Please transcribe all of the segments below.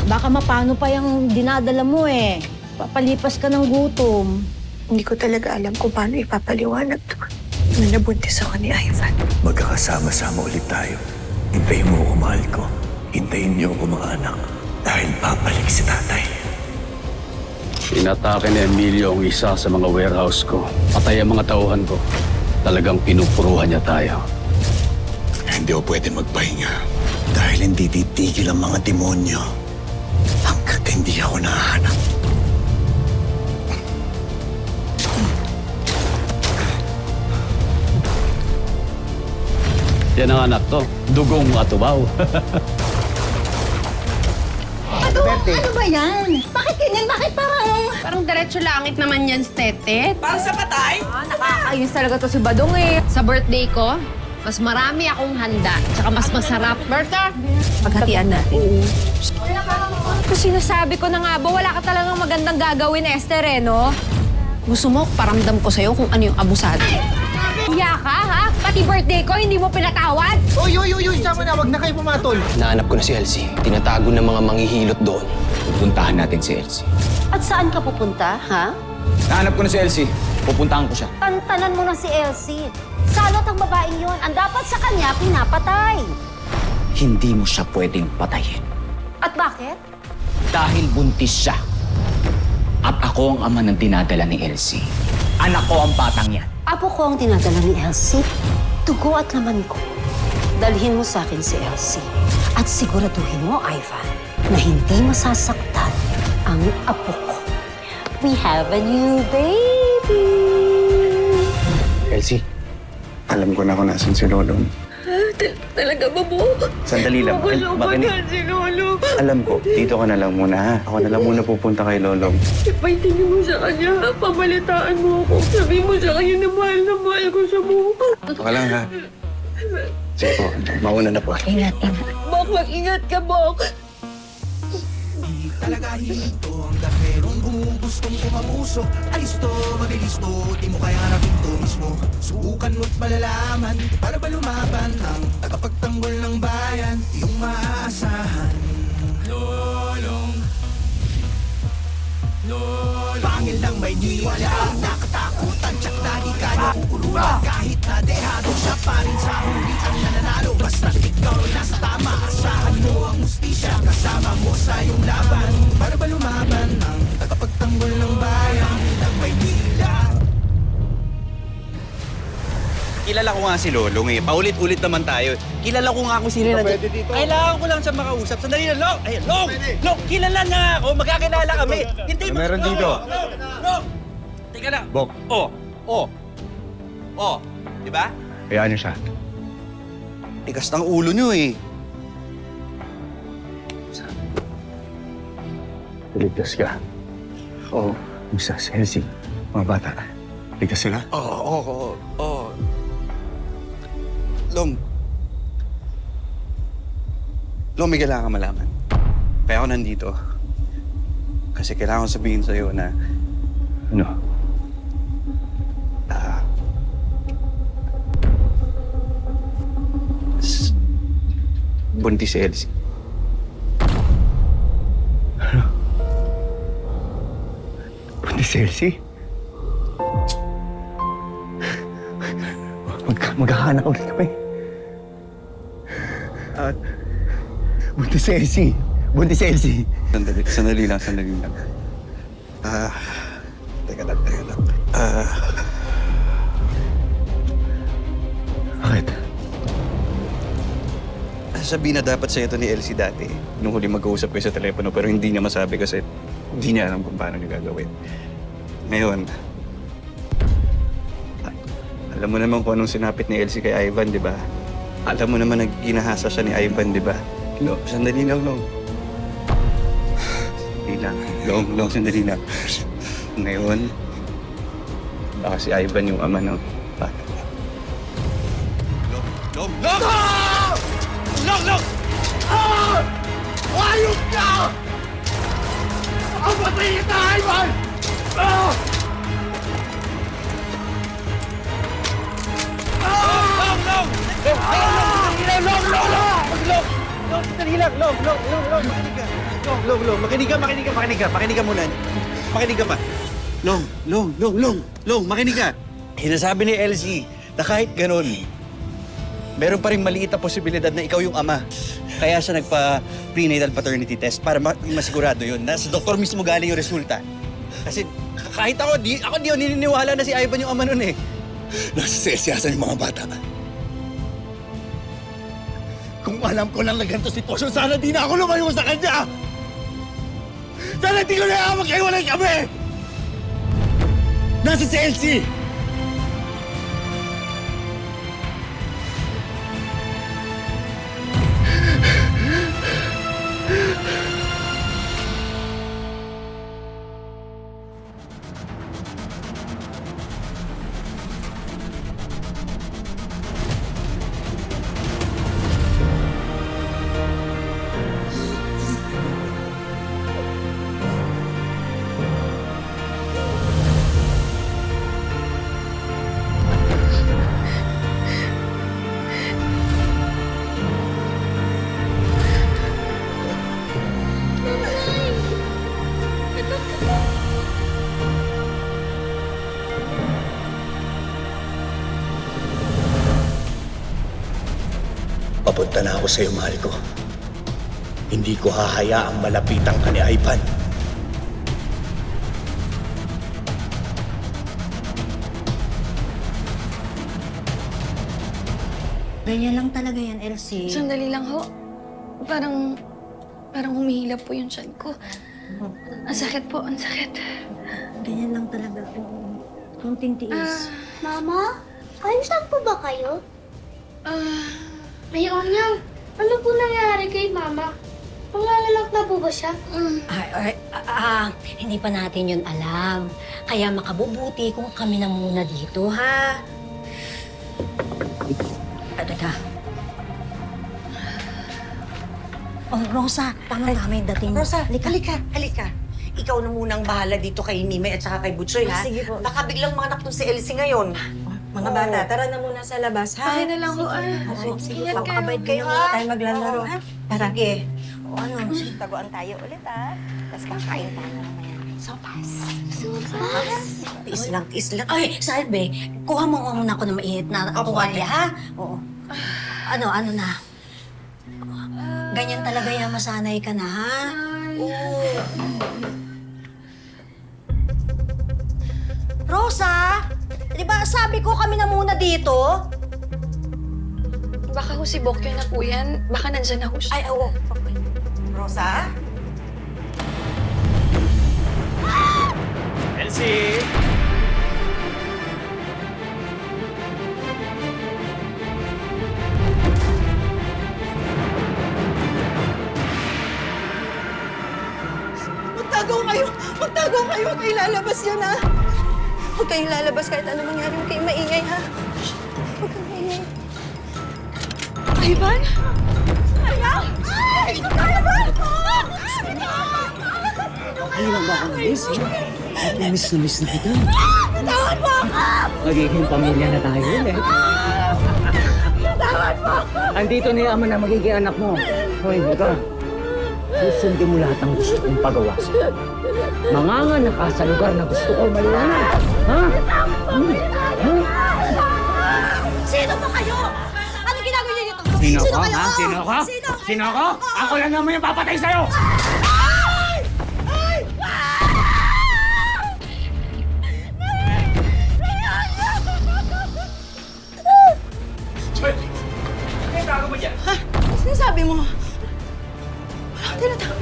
Baka mapano pa yung dinadala mo eh. Papalipas ka ng gutom. Hindi ko talaga alam kung paano ipapaliwanag to. Na nabuntis ako ni Ivan. Magkakasama-sama ulit tayo. Hintayin mo ako, mahal ko. Hintayin niyo ako, mga anak. Dahil babalik si tatay. Inatake ni Emilio ang isa sa mga warehouse ko. Patay ang mga tauhan ko. Talagang pinupuruhan niya tayo. Hindi ako pwede magpahinga. Dahil hindi titigil ang mga demonyo. Hanggat hindi ako nahanap. Yan ang anak to. Dugong atubaw. Ano ba yan? Bakit ganyan? Bakit Parang diretso langit naman yan, Stetet. Para sa patay? Nakakayos talaga to si Badong eh. Sa birthday ko, mas marami akong handa. Tsaka mas masarap. Berta! Paghatian natin. Kasi sinasabi ko na nga ba, wala ka talagang magandang gagawin, Esther, eh, no? Gusto mo, paramdam ko sa'yo kung ano yung abusado. Iya ka, ha? Pati birthday ko, hindi mo pinatawad? Uy! Sama na, wag na kayo pumatol. Nahanap ko na si Elsie. Tinatago ng mga manghihilot doon. Pupuntahan natin si Elsie. At saan ka pupunta, ha? Nahanap ko na si Elsie. Pupuntahan ko siya. Tantanan mo na si Elsie. Salot ang babaeng yon. Ang dapat sa kanya, pinapatay. Hindi mo siya pwedeng patayin. At bakit? Dahil buntis siya. At ako ang ama ng dinadala ni Elsie. Anak ko ang batang yan. Apo ko ang dinadala ni Elsie. Tugo at laman ko. Dalhin mo sa akin si Elsie. At siguraduhin mo, Ivan, na hindi masasaktan ang apo ko. We have a new baby! Elsie, alam ko na kung nasan si Lolo. Talaga ba, Bo? Sandali lang. Makinig. Si Lolo. Alam ko, dito ka na lang muna, ha? Ako na lang muna pupunta kay Lolo. Ipaitingin mo sa kanya. Pabalitaan mo ako. Sabihin mo sa kanya na mahal ko siya, Bo. Baka lang, ha? Sige po, mauna na po. Ingat. Bok, mag-ingat ka, Bok. Talaga hinto hanggang merong gustong kumapuso. Alis to, mabilis to, di mo kaya harapin to mismo. Subukan mo't malalaman, para ba lumaban ang tagapagtanggol ng bayan, yung maaasahan. Lolong Pangil lang may niwala, nakatakutan, tsak na di ka nauuluan. Kahit na dehado siya pa rin sa huli ang nananalo. Basta ikaw nasa tama, asahan mo ang hustisya. Kasama mo sa iyong laban, para ba lumaban ang tagapagtanggol ng bayan ng Maynila. Kilala ko nga si Lolong eh. Paulit-ulit naman tayo. Kilala ko nga kung sino na dito. Kailangan ko lang siya makausap. Sandali na, Long! Ay, Long! Long! Kilala na ako! Magkakilala kami! Hindi mo... Meron dito. Long! Teka na. Bok. Diba? Hayaan niyo siya. Tigas ng ulo niyo eh. Ligtas ka. Oo. Musta si Elsie? Mga bata. Ligtas sila? Oo. Long, may kailangan malaman. Kaya ako nandito. Kasi kailangan ko sabihin sa'yo na... Ano? Buntis si Elsie. Buntis si Elsie? Magkakanak ulit kami. Buntis si Elsie. Buntis si Elsie. Sandali lang. Teka lang. Bakit? Sabihin na dapat sa'yo ito ni Elsie dati. Nung huli mag-uusap kayo sa telepono pero hindi niya masabi kasi hindi niya alam kung paano niya gagawin. Ngayon, alam mo naman kung anong sinapit ni Elsie kay Ivan, di ba? Alam mo naman na ginahasa siya ni Ivan, di ba? Sandali lang, Long. Sandali lang. Long, sandali lang. Ngayon, baka si Ivan yung ama ng bata. Long! Ayos ka! Ang patay kita, Ivan! Long, sandali lang. Long, makinig ka. Long, makinig ka muna. Makinig ka pa. Long, makinig ka. Hinasabi ni Elsie na kahit ganun, meron pa rin maliit na posibilidad na ikaw yung ama. Kaya siya nagpa-prenatal paternity test para masigurado yun. Nasa doktor mismo galing yung resulta. Kasi kahit ako di naniniwala na si Ivan yung ama nun eh. Nasa siyasyasan yung mga bata. Kung alam ko lang na ganito sitwasyon, sana di na ako lumayo sa kanya! Sana di ko na magkaiwalay kami! Nasa si Elsie! Papunta na ako sa'yo, mahal ko. Hindi ko hahayaang malapitan ka ni Ivan. Ganyan lang talaga yan, Elsie. Sandali lang ho. Parang humihilap po yung tiyan ko. Ang sakit po, ang sakit. Ganyan lang talaga. Kunting tiis. Mama, ayos lang po ba kayo? Ayonyang, ano po nangyari kay Mama? Pangalalak na po ba siya? Hindi pa natin yun alam. Kaya makabubuti kung kami na muna dito, ha? Teka. Oh, Rosa, tama-tama yung dating mo. Rosa, halika. Ikaw na munang bahala dito kay Mime at saka kay Butchoy, ha? Sige po. Baka biglang manganak to si Elsie ngayon. Mga bata, tara na muna sa labas, ha? Bakit na lang ho, Sige, ingat kayo. makakabait kayo, ha? Tayo maglalaro, ha? Tara. Sige. O ano? Taguan tayo ulit, ha? Tapos kakain tayo mamaya. Sopas. Tiis lang. Ay, Salve, kuha mo muna ako ng mainit na tuwalya, ha? Oo. Ano na? Ganyan talaga yan, masanay ka na, ha? Oo. Rosa! Di ba sabi ko kami na muna dito? Baka ho si Bokyo na po yan. Baka nandyan na ho siya. Ay, oo. Rosa? Elsie! Magtago kayo! Huwag kayong lalabas yan, ha? Huwag kayong lalabas kahit ano mangyari. Huwag kayong maingay, ha? Huwag kayong maingay. Ivan? Ay! Ivan! Ayun lang ba ako na-miss, eh? Miss na kita. Bitawan mo ako! Magiging pamilya na tayo ulit. Bitawan mo ako! Andito na yung ama na magiging anak mo. Hoy, Mika. Susundin mo lahat ng gusto kong pagawa sa'yo. Manganganak ka sa lugar na gusto ko maliwanag. Ha? Sino ba kayo? Ano ginagawa niyo dito? Sino Sino ka, kayo? ha? Sino ka? Sino ka? Ako lang naman yung papatay sa'yo! Ay! Ay! Joy! Ano yung tago mo dyan? Ha? Sinasabi mo? Wala, tinatawag.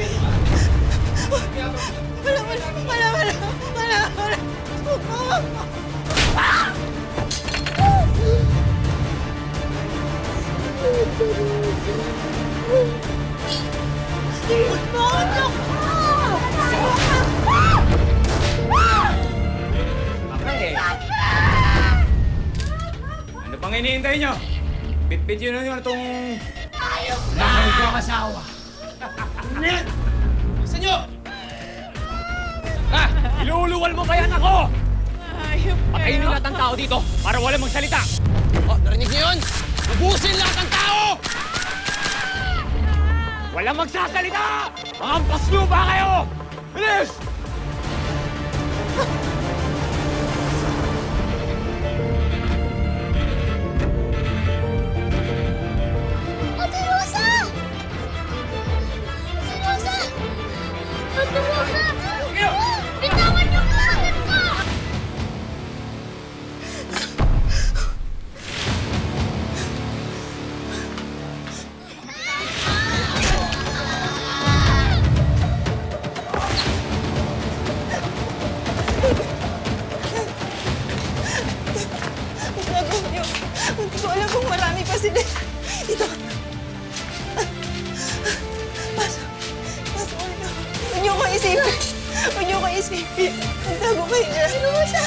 Ano pang hinihintay nyo? Bitbit yun na itong... mahal ko ang asawa. Gusto nyo? Iluluwal mo ba yan ako? Patayin nyo lahat ng tao dito para wala magsalita. Oh, narinig niyo yun? Ubusin lahat ng tao! Walang magsasalita! Mga pasluba kayo! Bilis! Ate Rosa! Ate Rosa! Ate Rosa! Bitawan niyo ang akin ko! Ginagawa niyo. Hindi ko alam kung marami pa sila. Ito. Pasok. Pasok ulit ako. Huwag niyo ko isipin. Huwag niyo ko isipin. Magtago kayo dyan. Rosa!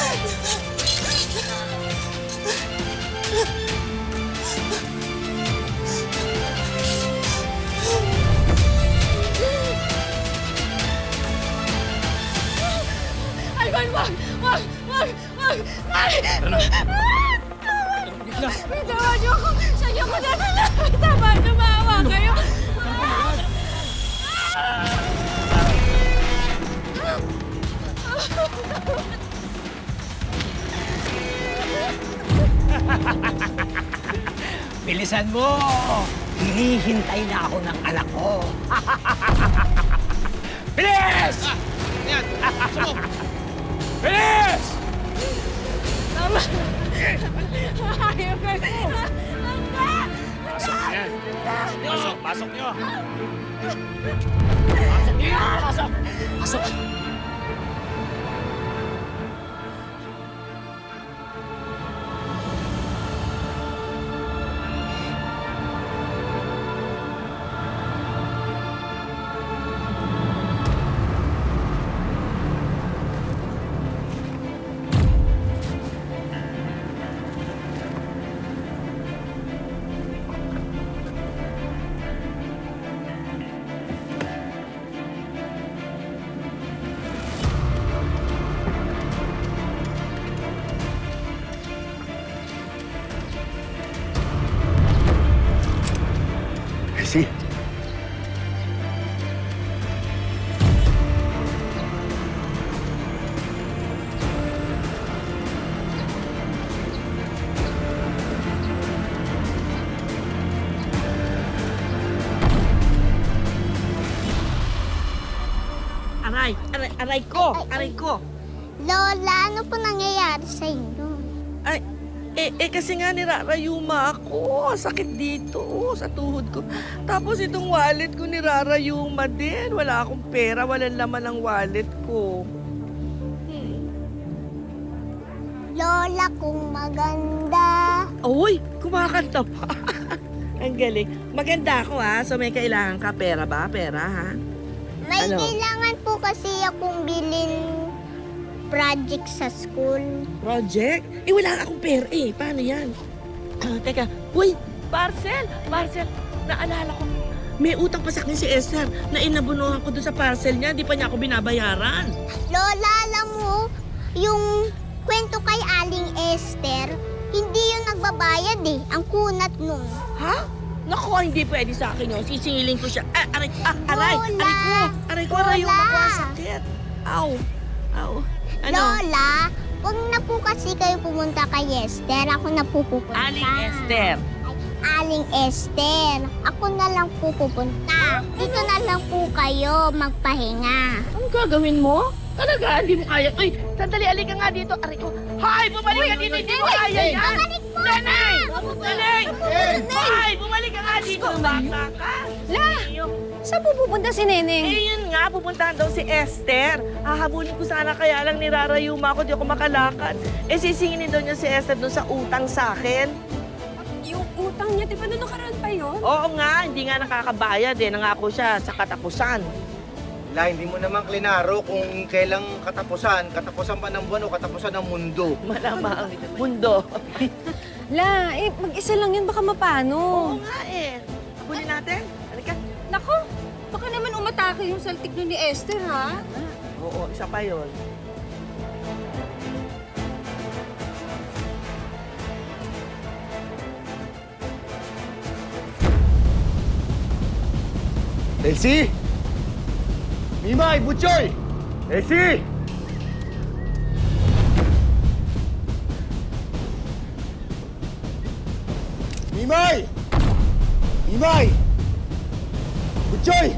Ivan, wag! Wag! Wag! Wag! Bitawan niyo ako! Saan niyo ako dadala? Tama, tumawa kayo! Bilisan mo! Hinihintay na ako ng anak ko. Bilis! Yan! Sabog! Bilis! Tama! Ayaw kayo! Pasok yan! Pasok! Pasok nyo! Pasok nyo! Pasok! Pasok! Elsie. Aray ko! Aray ko! Lola, ano po nangyayari sa inyo? Ay, kasi nga nirarayuma ako. Sakit dito, sa tuhod ko. Tapos itong wallet ko nirarayuma din. Wala akong pera, walang laman ang wallet ko. Lola, kung maganda. Uy, kumakanta pa. Ang galing. Maganda ako ha, so may kailangan ka. Pera ba? Pera ha? May Ano? kailangan po kasi akong bilhin project sa school. Project? Wala akong pera eh. Paano yan? Teka, uy, parcel! Parcel! Naalala ko, may utang pa sa akin si Esther na inabunuhan ko doon sa parcel niya. Di pa niya ako binabayaran. Lola, alam mo, yung kwento kay Aling Esther, hindi yung nagbabayad eh. Ang kunat nun. Ha? Naku, hindi pwede sa akin yun. Sisingilin ko siya. Aray! Aray ko! Aray ko! Aray yung ako. Ang sakit. Aw! Aw! Ano? Lola, huwag na po kasi kayo pumunta kay Esther. Ako na po pupunta. Aling Esther. Aling Esther. Ako na lang po pupunta. Dito na lang po kayo magpahinga. Anong gagawin mo? Talaga, hindi mo kaya. Uy, sandali, alika nga dito. Aray ko. Hay, bumalik ka dito. Hindi mo kaya yan. Bumalik po Nanay! na! Nanay! Hay, bumalik ka nga dito. Bata ka. La! Saan po pupunta si Neneng? Eh, yun nga, pupuntahan daw si Esther. Hahabulin ko sana kaya lang nirarayuma ako, di ako makalakad. Eh, sisinginin daw niya si Esther doon sa utang sa akin. Yung utang niya, di ba noong nakaraan pa yun? Oo nga, hindi nga nakakabayad eh. Nangako siya sa katapusan. La, hindi mo naman klinaro kung kailang katapusan. Katapusan ba ng buwan o katapusan ng mundo? Malamang mundo. La, mag-isa lang yun, baka mapano. Oo nga eh. Habulin natin. Halika. Nako, baka naman umatake yung saltik nun ni Esther, ha? Oo, isa pa yun. Elsie! Mimay! Butchoy! Elsie! Mimay! Mimay! Butchoy!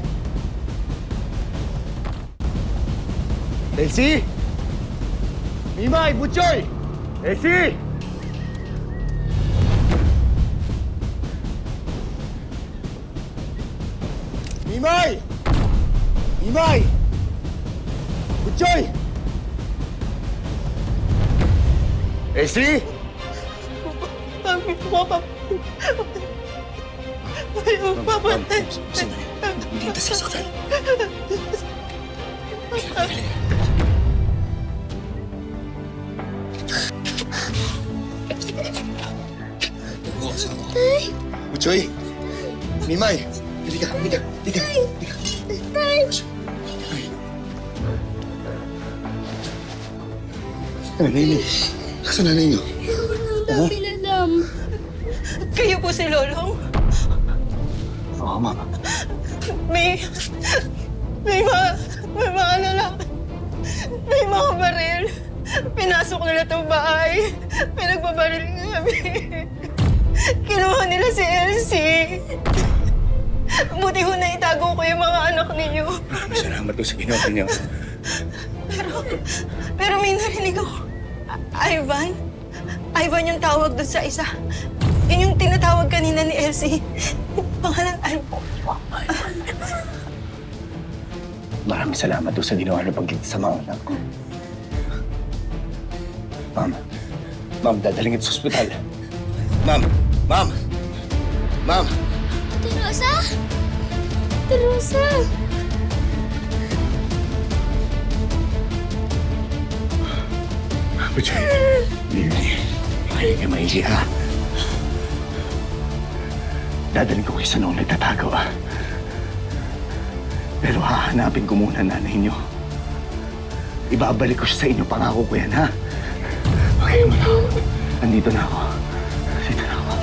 Elsie! Mimay! Butchoy! Elsie! Mimay! Mimay! Butchoy! Elsie! Mami, papa. Ayaw, papatay. Hindi kita sasaktan. Butchoy! Mimay! Halika, halika, halika. Nanay niyo. Nasaan nanay niyo? Kayo po si Lolong. Oo, mama. May mga lalaki. May mga baril. Pinasok nila itong bahay. Pinagbabaril kami. Kinuha nila si Elsie. Buti ho na itago ko yung mga anak ninyo. Maraming salamat po sa ginawa niyo. Pero may narinig ako. Ivan? Ivan yung tawag doon sa isa. Yun yung tinatawag kanina ni Elsie. Pangalan Ivan. Maraming salamat po sa ginawa niyo pagligtas sa mga anak ko. Ma'am. Ma'am, dadaling ito sa ospital. Ma'am! Ma'am! Ma'am! Rosa? Rosa? Butchoy! Lily, mahilig ka maigi ha. Dadaling ko kayo sa noong nagtatago ha. Pero hahanapin ko muna nanay niyo. Ibabalik ko siya sa inyo, pangako ko yan ha. Okay, muna ako. Andito na ako. Andito na ako.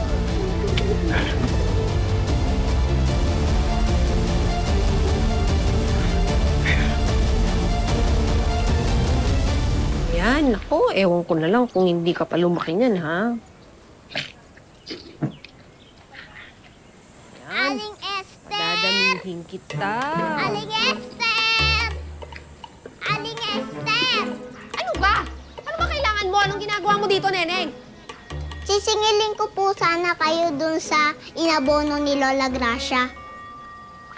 Yan, ako, ewan ko na lang kung hindi ka pa lumaki niyan, ha? Aling Esther! Dadamihin kita. Aling Esther! Aling Esther! Ano ba? Ano ba kailangan mo? Anong ginagawa mo dito, Neneng? Sisingilin ko po sana kayo dun sa inabono ni Lola Gracia.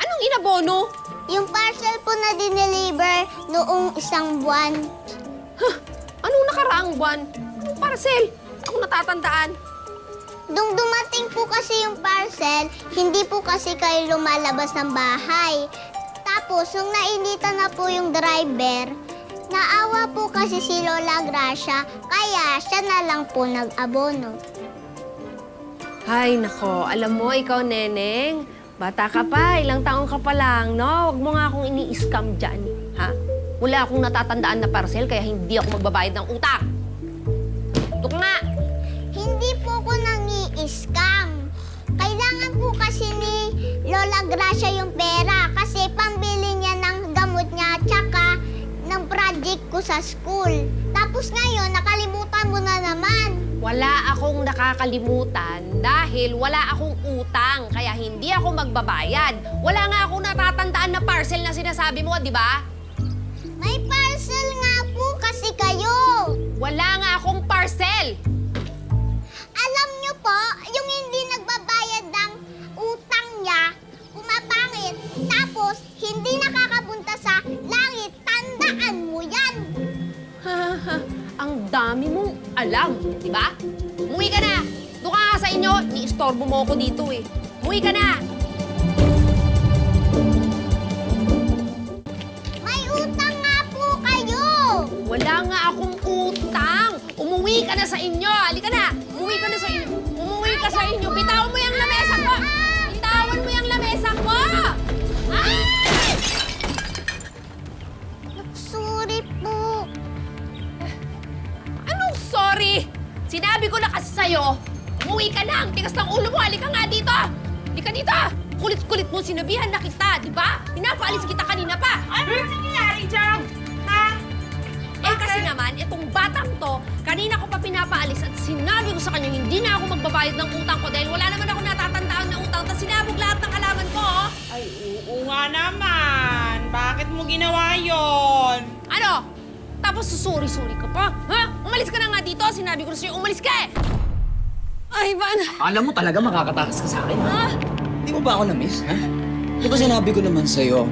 Anong inabono? Yung parcel po na dineliver noong isang buwan. Anong nakaraang buwan? Anong parcel? Ako natatandaan. Nung dumating po kasi yung parcel, hindi po kasi kayo lumalabas ng bahay. Tapos, nung nainitan na po yung driver, naawa po kasi si Lola Gracia, kaya siya na lang po nag-abono. Ay, nako. Alam mo, ikaw, Neneng, bata ka pa, ilang taong ka pa lang, no? Huwag mo nga akong ini-scam dyan, ha? Wala akong natatandaan na parcel, kaya hindi ako magbabayad ng utang. Tuk nga! Hindi po ko nangi-scam. Kailangan po kasi ni Lola Gracia yung pera kasi pambili niya ng gamot niya tsaka ng project ko sa school. Tapos ngayon, nakalimutan mo na naman. Wala akong nakakalimutan dahil wala akong utang, kaya hindi ako magbabayad. Wala nga akong natatandaan na parcel na sinasabi mo, di ba? May parcel nga po kasi kayo. Wala nga akong parcel. Alam niyo po, yung hindi nagbabayad ng utang niya, pumapangit, tapos hindi nakakapunta sa langit, tandaan mo yan. Ang dami mong alam, di ba? Umuwi ka na! Doon ka nga sa inyo, ni-istorbo mo ako dito eh. Umuwi ka na! May utang nga po kayo. Wala nga akong utang! Umuwi ka na sa inyo! Halika na! Umuwi ka na sa inyo! Umuwi ka sa inyo! Bitawan mo yung lamesa ko! Bitawan mo yung lamesa ko! Ay! Sorry po. Anong sorry? Sinabi ko na kasi sa'yo, umuwi ka na! Ang tigas ng ulo mo! Halika nga dito! Halika dito! kulit-kulit mo sinabihan na kita, di ba? Pinapaalis kita kanina pa. Ano nangyayari dyan? Ha? Eh kasi naman, itong batang to, kanina ko pa pinapaalis at sinabi ko sa kanya hindi na ako magbabayad ng utang ko dahil wala naman ako natatandaan na utang tapos sinabog lahat ng halaman ko, oh. Ay, oo nga naman. Bakit mo ginawa yon? Ano? Tapos susuri-suri ka pa? Ha? Umalis ka na nga dito. Sinabi ko na sa'yo, umalis ka eh! Ivan! Alam mo talaga makakatakas ka sa akin, ha? Ha? Di mo ba ako na-miss, ha? Di ba sinabi ko naman sa'yo,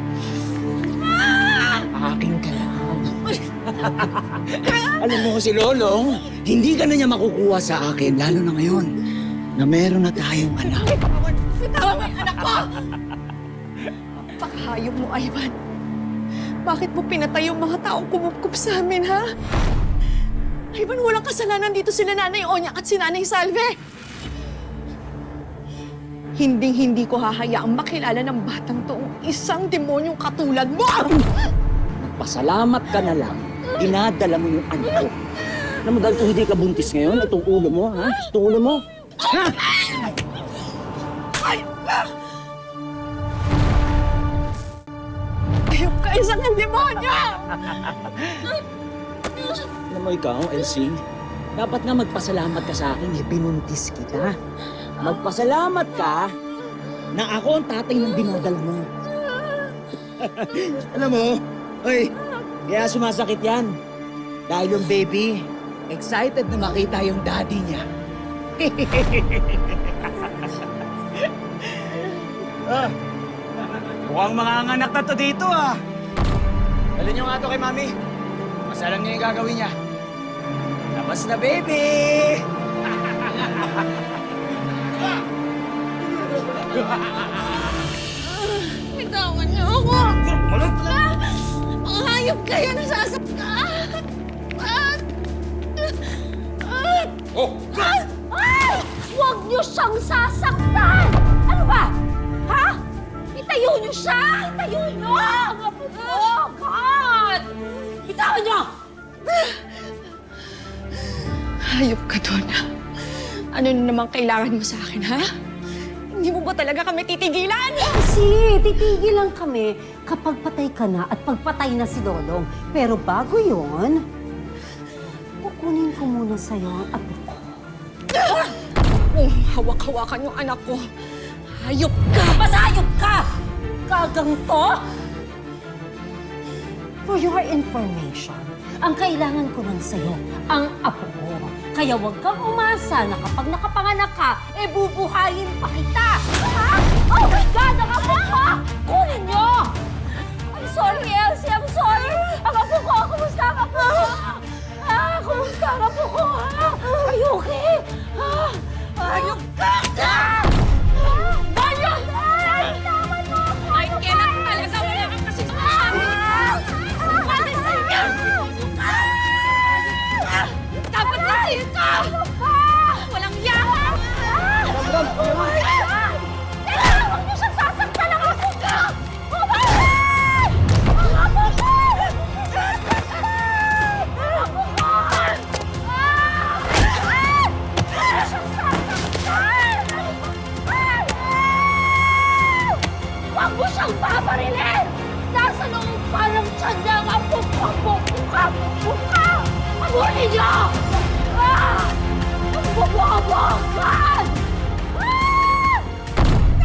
aking ka lang. Alam mo si Lolong, hindi ka na niya makukuha sa akin, lalo na ngayon, na meron na tayong anak. Bitawan mo yung anak ko! Pakahayop mo, Ivan. Bakit mo pinatay yung mga taong kumupkup sa amin, ha? Ivan, walang kasalanan dito sila Nanay Onya at si Nanay Salve. Hinding-hindi ko hahayaang makilala ng batang to ang isang demonyong katulad mo! Pasalamat ka na lang. Dinadala mo yung anak ko. Alam mo, dahil kung hindi ka buntis ngayon, itong ulo mo, ha? Itong ulo mo. Ha? Ayok ka, isang demonyo! Alam mo ikaw, Elsie, dapat nga magpasalamat ka sa akin, binuntis kita. Magpasalamat ka na ako ang tatay ng dinadala mo. Alam mo, oy, kaya sumasakit yan. Dahil yung baby, excited na makita yung daddy niya. Mukhang mga anak na to dito, ah. Dali niyo nga to kay Mami. Masalang niya yung gagawin niya. Labas na, baby! Bitawan niyo ako! Mga hayop kayo, nasasaktan! Huwag niyo siyang sasaktan! Ano ba? Ha? Itayo niyo siya! Itayo niyo! Ang apo ko! God! Bitawan niyo! Hayop ka doon. Ano na naman kailangan mo sa akin, ha? Hindi mo ba talaga kami titigilan? Kasi titigilan kami kapag patay ka na at pagpatay na si Lolong. Pero bago yun, kukunin ko muna sa'yo ang apo ko. Kung hawak-hawakan yung anak ko, hayop ka! Mas hayop ka! Gagang to! For your information, ang kailangan ko lang sa'yo, ang apo ko. Kaya huwag kang umasa na kapag nakapanganak ka, bubuhayin pa kita! Ha? Oh my God! Ang apo ko! Kunin niyo! I'm sorry, Elsie. I'm sorry. Ang apo ko! Kumusta ang apo ko? Kumusta ang apo ko? Are you okay? Hayop ka! Banyan! Tama mo ako! Ay, kailan talaga wala kang kasalanan? Dapat kasi ito! Walang yaka! Huwag niyo siyang sasaktan ang apo ko! Bumalik! Ang apo ko! Ang apo ko! Huwag mo siyang babarilin! Nasa loob pa ng tiyan niya ang apo ko! Apo ko! Abunin niyo! Ang babawakan!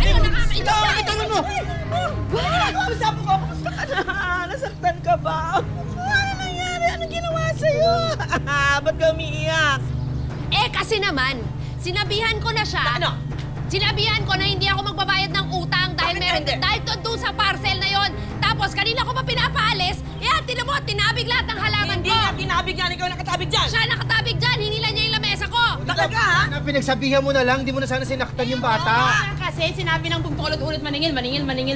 Ano nakakaiba ka? Itangan mo! Kamusta po ko? Kamusta ka na? Nasaktan ka ba? Ano nangyari? Ano ginawa sa'yo? Ba't ka umiiyak? Eh kasi naman, sinabihan ko na siya. Ano? Sinabihan ko na hindi ako magbabayad ng utang dahil meron hindi? dahil doon sa parcel na yon. Tapos kanina ko pa pinapaalis, tinan mo, tinabig lahat ng halaman Hindi ko. nga tinabig yan. Ikaw nakatabig dyan. Siya nakatabig dyan, hinilan niya yung lamesa ko. Talaga, ha? Pinagsabihan mo na lang, di mo na sana sinaktan yung bata. Kasi sinabi ng ulit maningil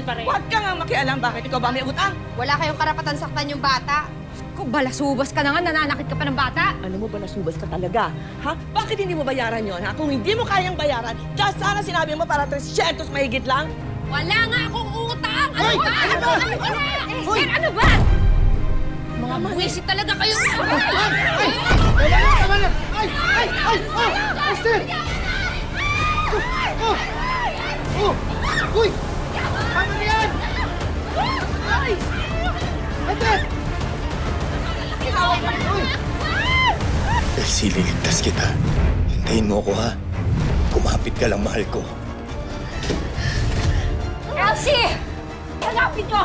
pa rin. Huwag ka nga makialam. Bakit ikaw ba may utang? Wala kayong karapatan saktan yung bata. Ikaw balasubas ka na nga, nananakit ka pa ng bata. Alam mo ba nasubas ka talaga? Ha? Bakit hindi mo bayaran yon ha? Kung hindi mo kayang bayaran, just sana sinabi mo para 300 mahigit lang. Wala nga akong utang! Ano ba? Ano ba? Esther, ano ba? Mga buwisit talaga kayo! Esther! Uy! Elsie, liligtas kita. Hintayin mo ako, ha? Kumapit ka lang, mahal ko. Elsie! Hanapin niyo!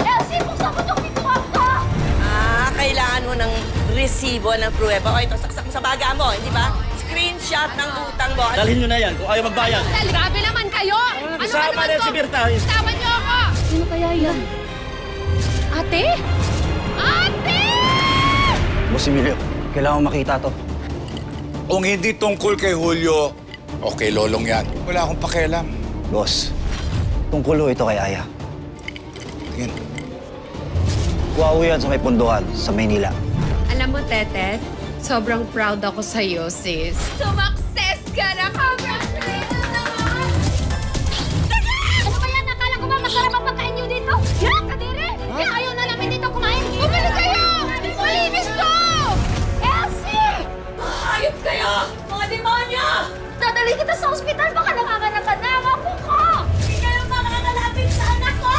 Elsie, buksan mo itong pintuan ko! Kailangan mo ng resibo ng pruweba. O ito, saksak mo sa baga mo, hindi ba? Screenshot ng utang mo. Dalhin nyo na yan kung ayaw magbayad. Grabe naman kayo! Ano ba Isama naman na to? si Berta. Isama niyo ako! Sino kaya yan? Ate? Ate! Boss Emilio, kailangan makita to. Kung hindi tungkol kay Julio, o kay Lolong yan, wala akong pakialam. Boss, tungkol ito kay Aya. Tingin. Kuha ko yan sa may punduhan, sa Maynila. Alam mo, Tete, sobrang proud ako sa'yo, sis. Sumakses ka na! Congratulations naman! Ano ba yan? Akala ko ba masarap ang pagkain niyo dito? Yan, kadiri! Kaya ayaw na namin dito kumain. Bumili kayo! Malinis to! Elsie! Hayop kayo! Mga demonyo! Dadali kita sa ospital. Baka nanganganak na ang apo ko. Hindi kayo makakalapit sa anak ko.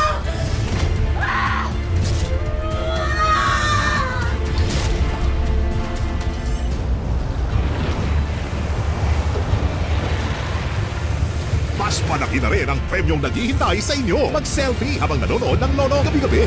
Mas malaki na rin ang premyong naghihintay sa inyo. Mag-selfie habang nanonood ng Nono gabi-gabi.